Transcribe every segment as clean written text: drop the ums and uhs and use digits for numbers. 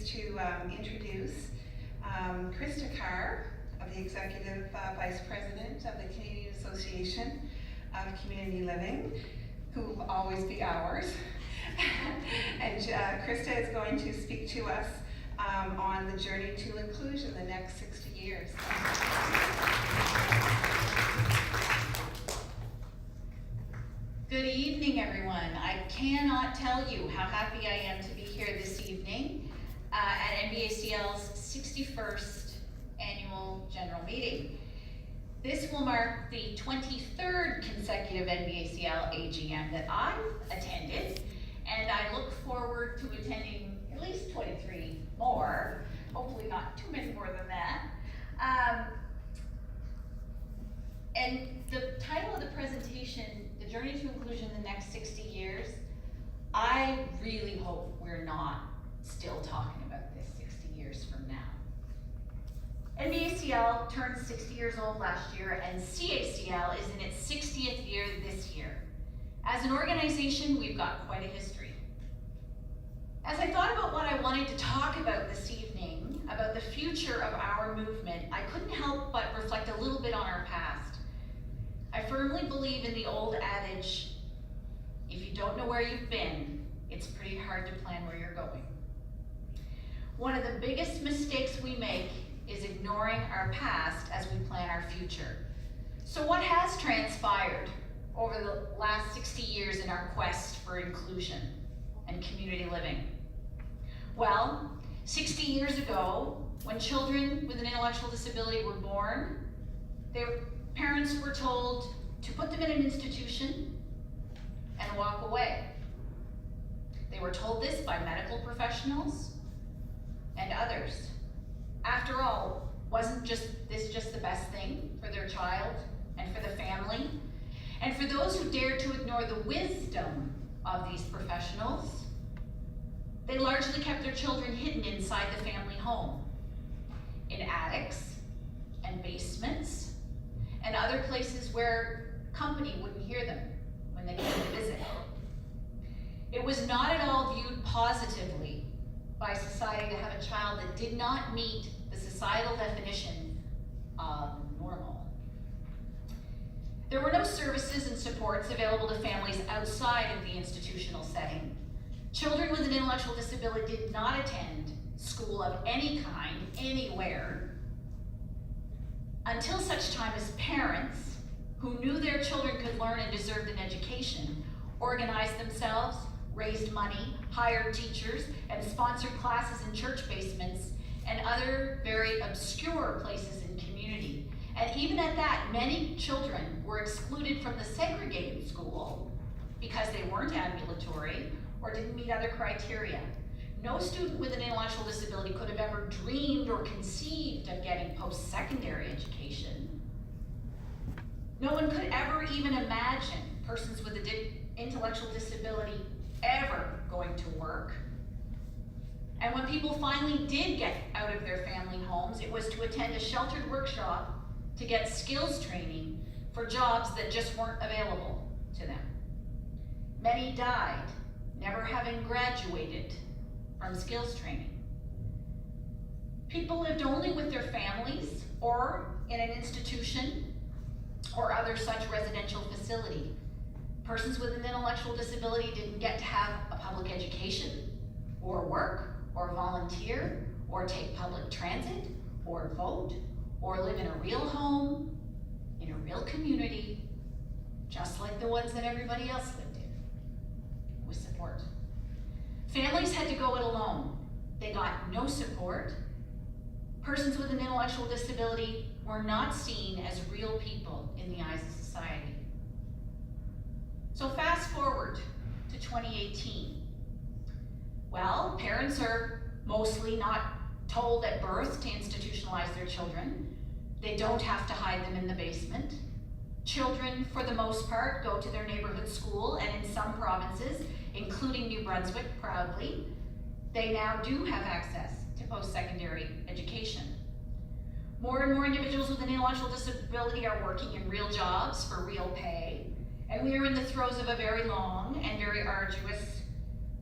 pleased to introduce Krista Carr, of the Executive Vice President of the Canadian Association of Community Living, who will always be ours. And Krista is going to speak to us on the journey to inclusion the next 60 years. Good evening, everyone. I cannot tell you how happy I am to be here this evening at NBACL's 61st Annual General Meeting. This will mark the 23rd consecutive NBACL AGM that I've attended, and I look forward to attending at least 23 more, hopefully not too many more than that. And the title of the presentation, The Journey to Inclusion in the Next 60 Years, I really hope we're not still talking about this 60 years from now. NBACL turned 60 years old last year, and CACL is in its 60th year this year. As an organization, we've got quite a history. As I thought about what I wanted to talk about this evening, about the future of our movement, I couldn't help but reflect a little bit on our past. I firmly believe in the old adage, if you don't know where you've been, it's pretty hard to plan where you're going. One of the biggest mistakes we make is ignoring our past as we plan our future. So what has transpired over the last 60 years in our quest for inclusion and community living? Well, 60 years ago, when children with an intellectual disability were born, their parents were told to put them in an institution and walk away. They were told this by medical professionals and others. After all, wasn't this just the best thing for their child and for the family? And for those who dared to ignore the wisdom of these professionals, they largely kept their children hidden inside the family home, in attics and basements, and other places where company wouldn't hear them when they came to visit. It was not at all viewed positively by society to have a child that did not meet the societal definition of normal. There were no services and supports available to families outside of the institutional setting. Children with an intellectual disability did not attend school of any kind, anywhere, until such time as parents who knew their children could learn and deserved an education organized themselves, raised money, hired teachers, and sponsored classes in church basements and other very obscure places in community. And even at that, many children were excluded from the segregated school because they weren't ambulatory or didn't meet other criteria. No student with an intellectual disability could have ever dreamed or conceived of getting post-secondary education. No one could ever even imagine persons with an intellectual disability ever going to work. And when people finally did get out of their family homes, it was to attend a sheltered workshop to get skills training for jobs that just weren't available to them. Many died, never having graduated from skills training. People lived only with their families or in an institution or other such residential facility. Persons with an intellectual disability didn't get to have a public education or work or volunteer or take public transit or vote or live in a real home, in a real community, just like the ones that everybody else lived in, with support. Families had to go it alone. They got no support. Persons with an intellectual disability were not seen as real people in the eyes of society. So fast forward to 2018. Well, parents are mostly not told at birth to institutionalize their children. They don't have to hide them in the basement. Children, for the most part, go to their neighborhood school, and in some provinces, including New Brunswick, proudly, they now do have access to post-secondary education. More and more individuals with an intellectual disability are working in real jobs for real pay, and we are in the throes of a very long and very arduous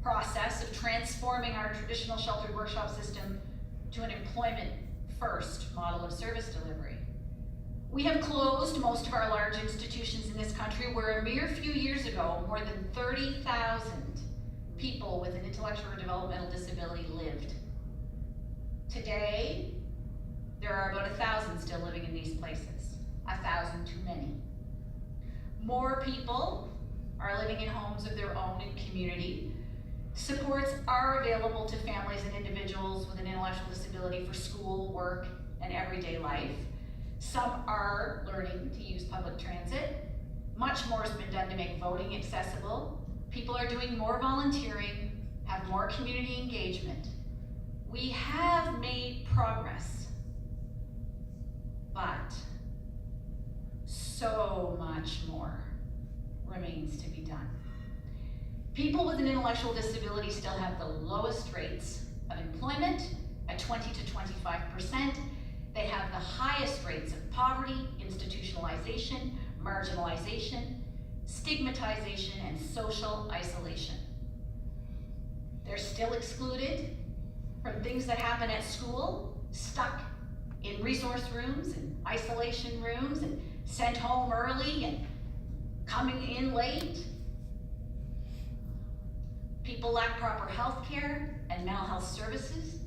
process of transforming our traditional sheltered workshop system to an employment-first model of service delivery. We have closed most of our large institutions in this country where a mere few years ago, more than 30,000 people with an intellectual or developmental disability lived. Today, there are about 1,000 still living in these places, 1,000 too many. More people are living in homes of their own in community. Supports are available to families and individuals with an intellectual disability for school, work, and everyday life. Some are learning to use public transit. Much more has been done to make voting accessible. People are doing more volunteering, have more community engagement. We have made progress, but so much more remains to be done. People with an intellectual disability still have the lowest rates of employment at 20 to 25%. They have the highest rates of poverty, institutionalization, marginalization, stigmatization, and social isolation. They're still excluded from things that happen at school, stuck in resource rooms and isolation rooms, and sent home early and coming in late. People lack proper health care and mental health services.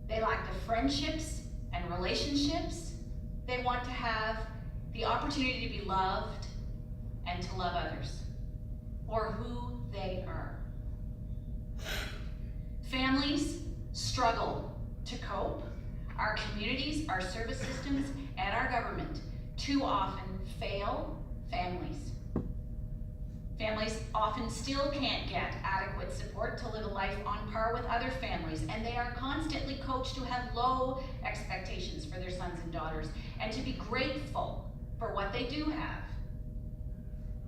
They lack the friendships and relationships they want to have, the opportunity to be loved and to love others for who they are. Families struggle to cope. Our communities, our service systems, and our government too often fail families. Families often still can't get adequate support to live a life on par with other families, and they are constantly coached to have low expectations for their sons and daughters and to be grateful for what they do have.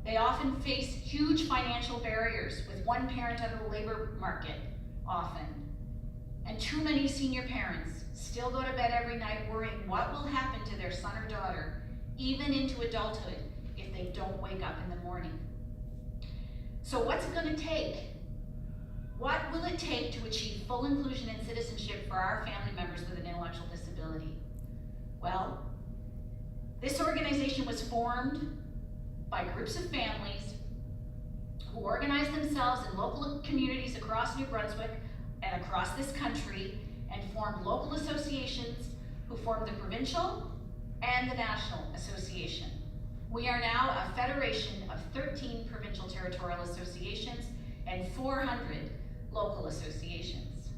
They often face huge financial barriers with one parent out of the labor market often. And too many senior parents still go to bed every night worrying what will happen to their son or daughter, even into adulthood, if they don't wake up in the morning. So what's it going to take? What will it take to achieve full inclusion and citizenship for our family members with an intellectual disability? Well, this organization was formed by groups of families who organized themselves in local communities across New Brunswick and across this country and formed local associations who formed the provincial and the national association. We are now a federation of 13 provincial territorial associations and 400 local associations.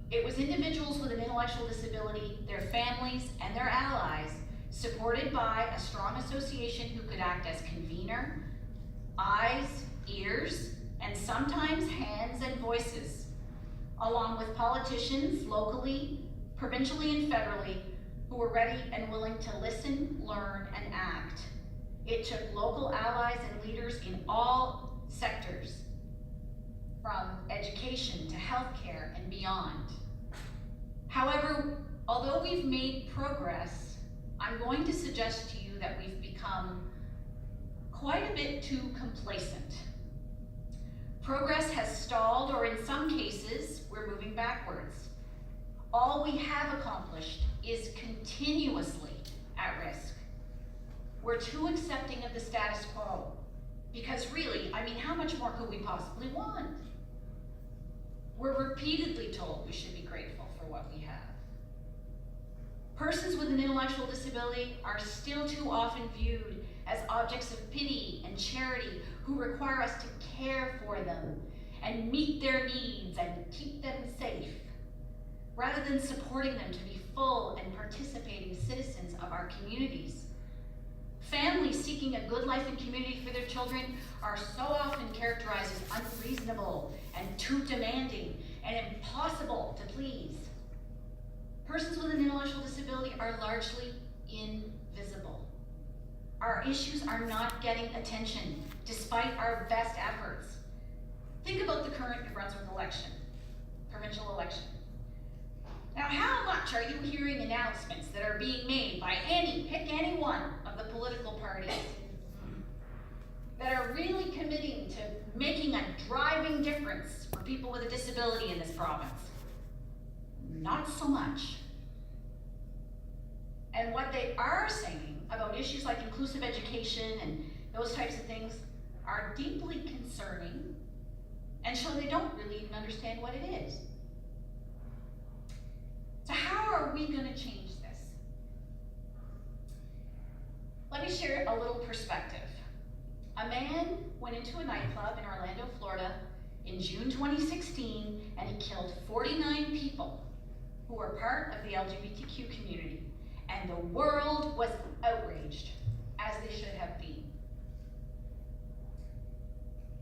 It was individuals with an intellectual disability, their families, and their allies, supported by a strong association who could act as convener, eyes, ears, and sometimes hands and voices, along with politicians locally, provincially, and federally, who were ready and willing to listen, learn, and act. It took local allies and leaders in all sectors, from education to healthcare and beyond. However, although we've made progress, I'm going to suggest to you that we've become quite a bit too complacent. Progress has stalled, or in some cases, we're moving backwards. All we have accomplished is continuously at risk. We're too accepting of the status quo, because really, how much more could we possibly want? We're repeatedly told we should be grateful for what we have. Persons with an intellectual disability are still too often viewed as objects of pity and charity who require us to care for them and meet their needs and keep them safe, rather than supporting them to be full and participating citizens of our communities. Families seeking a good life and community for their children are so often characterized as unreasonable and too demanding and impossible to please. Persons with an intellectual disability are largely invisible. Our issues are not getting attention, despite our best efforts. Think about the current New Brunswick election, provincial election. Now, how much are you hearing announcements that are being made by pick any one of the political parties that that are really committing to making a driving difference for people with a disability in this province? Not so much. And what they are saying about issues like inclusive education and those types of things are deeply concerning and show they don't really even understand what it is. So how are we going to change this? Let me share a little perspective. A man went into a nightclub in Orlando, Florida in June 2016, and he killed 49 people who were part of the LGBTQ community. And the world was outraged, as they should have been.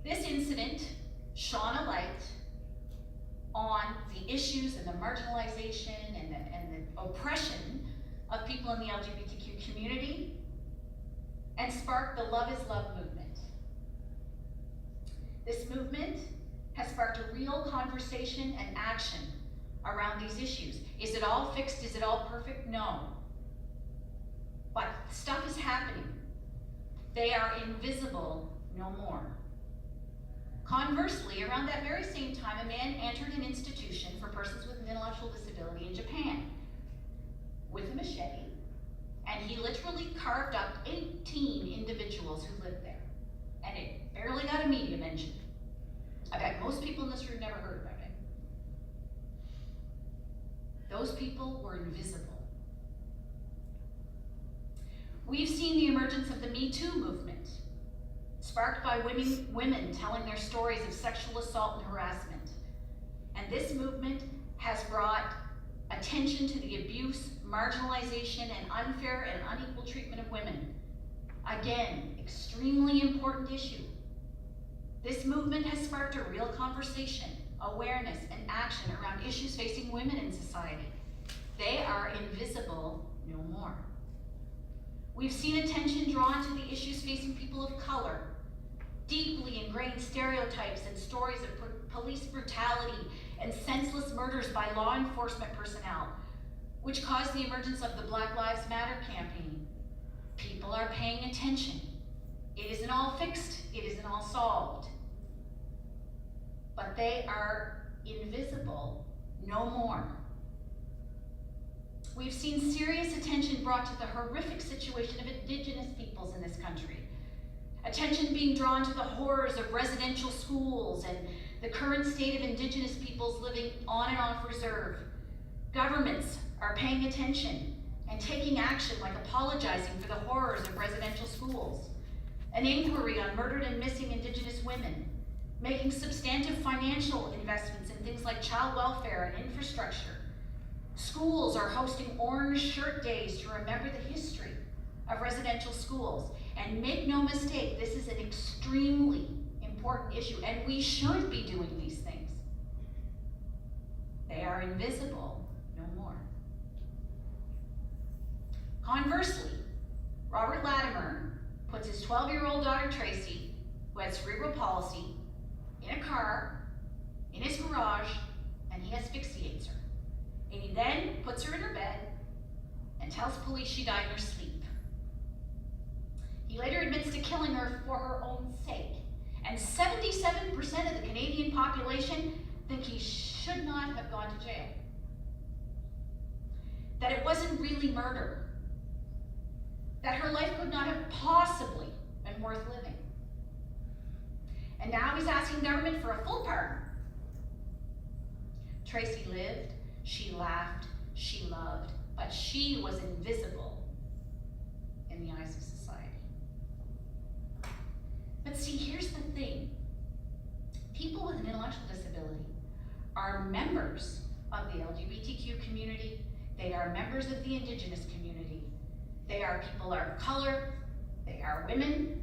This incident shone a light on the issues and the marginalization and the oppression of people in the LGBTQ community and sparked the Love is Love movement. This movement has sparked a real conversation and action around these issues. Is it all fixed? Is it all perfect? No. But stuff is happening. They are invisible no more. Conversely, around that very same time, a man entered an institution for persons with an intellectual disability in Japan with a machete, and he literally carved up 18 individuals who lived there. And it barely got a media mention. I bet most people in this room never heard about it. Those people were invisible. We've seen the emergence of the Me Too movement, sparked by women telling their stories of sexual assault and harassment. And this movement has brought attention to the abuse, marginalization, and unfair and unequal treatment of women. Again, extremely important issue. This movement has sparked a real conversation, awareness, and action around issues facing women in society. They are invisible no more. We've seen attention drawn to the issues facing people of color, deeply ingrained stereotypes and stories of police brutality and senseless murders by law enforcement personnel, which caused the emergence of the Black Lives Matter campaign. People are paying attention. It isn't all fixed, it isn't all solved. But they are invisible no more. We've seen serious attention brought to the horrific situation of Indigenous peoples in this country. Attention being drawn to the horrors of residential schools and the current state of Indigenous peoples living on and off reserve. Governments are paying attention and taking action, like apologizing for the horrors of residential schools. An inquiry on murdered and missing Indigenous women, making substantive financial investments in things like child welfare and infrastructure. Schools are hosting Orange Shirt Days to remember the history of residential schools. And make no mistake, this is an extremely important issue, and we should be doing these things. They are invisible no more. Conversely, Robert Latimer puts his 12-year-old daughter Tracy, who had cerebral palsy, in a car, in his garage, and he asphyxiates her. And he then puts her in her bed and tells police she died in her sleep. He later admits to killing her for her own sake. And 77% of the Canadian population think he should not have gone to jail. That it wasn't really murder. That her life could not have possibly been worth living. And now he's asking government for a full pardon. Tracy lived, she laughed, she loved, but she was invisible in the eyes of society. But see, here's the thing. People with an intellectual disability are members of the LGBTQ community. They are members of the Indigenous community. They are people of color. They are women.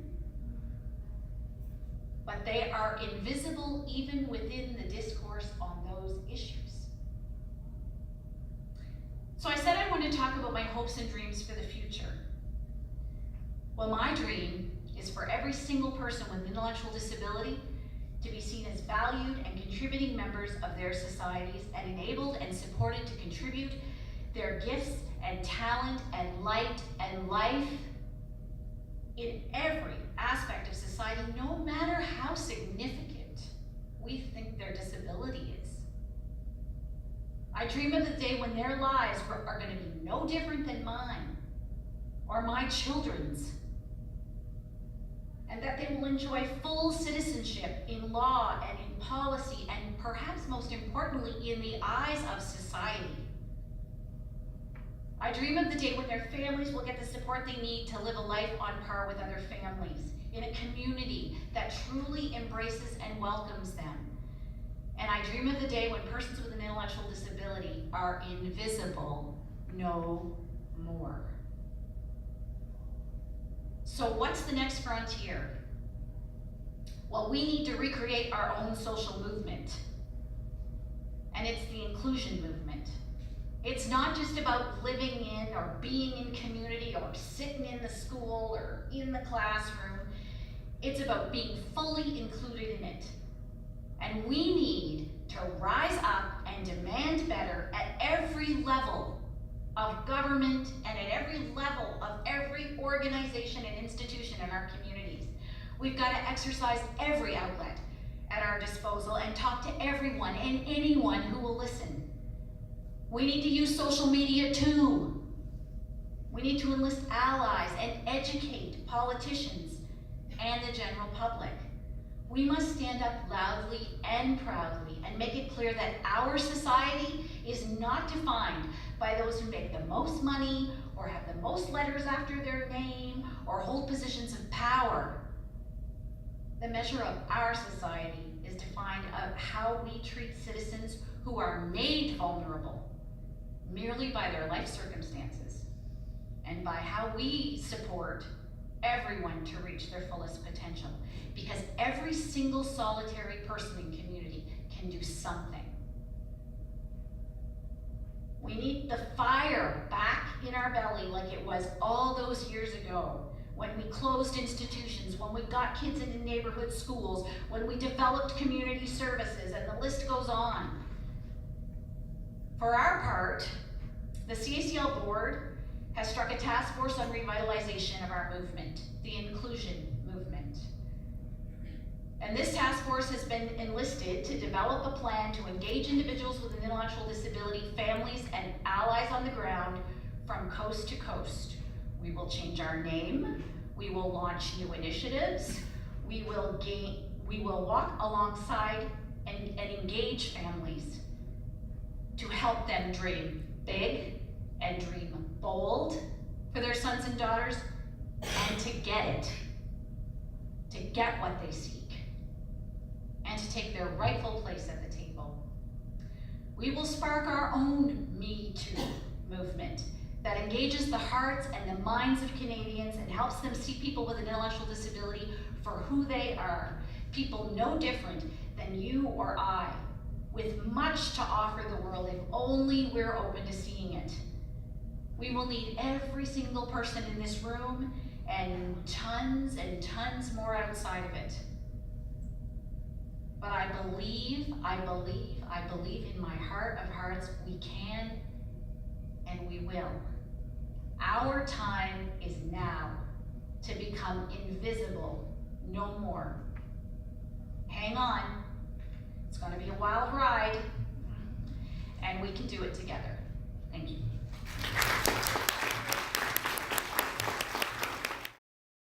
But they are invisible even within the discourse on those issues. So I said I wanted to talk about my hopes and dreams for the future. Well, my dream is for every single person with an intellectual disability to be seen as valued and contributing members of their societies and enabled and supported to contribute their gifts and talent and light and life in every aspect of society, no matter how significant we think their disability is. I dream of the day when their lives are going to be no different than mine or my children's, and that they will enjoy full citizenship in law and in policy, and perhaps most importantly, in the eyes of society. I dream of the day when their families will get the support they need to live a life on par with other families, in a community that truly embraces and welcomes them. And I dream of the day when persons with an intellectual disability are invisible no more. So what's the next frontier? Well, we need to recreate our own social movement. And it's the inclusion movement. It's not just about living in or being in community or sitting in the school or in the classroom. It's about being fully included in it. And we need to rise up and demand better at every level of government and at every level of every organization and institution in our communities. We've got to exercise every outlet at our disposal and talk to everyone and anyone who will listen. We need to use social media too. We need to enlist allies and educate politicians and the general public. We must stand up loudly and proudly and make it clear that our society is not defined by those who make the most money or have the most letters after their name or hold positions of power. The measure of our society is defined of how we treat citizens who are made vulnerable merely by their life circumstances, and by how we support everyone to reach their fullest potential, because every single solitary person in community can do something. We need the fire back in our belly like it was all those years ago, when we closed institutions, when we got kids into neighborhood schools, when we developed community services, and the list goes on. For our part, the CACL board has struck a task force on revitalization of our movement, the inclusion movement. And this task force has been enlisted to develop a plan to engage individuals with an intellectual disability, families, and allies on the ground from coast to coast. We will change our name, we will launch new initiatives, we will walk alongside and engage families to help them dream big and dream bold for their sons and daughters, and to get what they seek, and to take their rightful place at the table. We will spark our own Me Too movement that engages the hearts and the minds of Canadians and helps them see people with an intellectual disability for who they are, people no different than you or I, with much to offer the world if only we're open to seeing it. We will need every single person in this room and tons more outside of it. But I believe in my heart of hearts, we can and we will. Our time is now to become invisible no more. Hang on, it's gonna be a wild ride, and we can do it together. Thank you.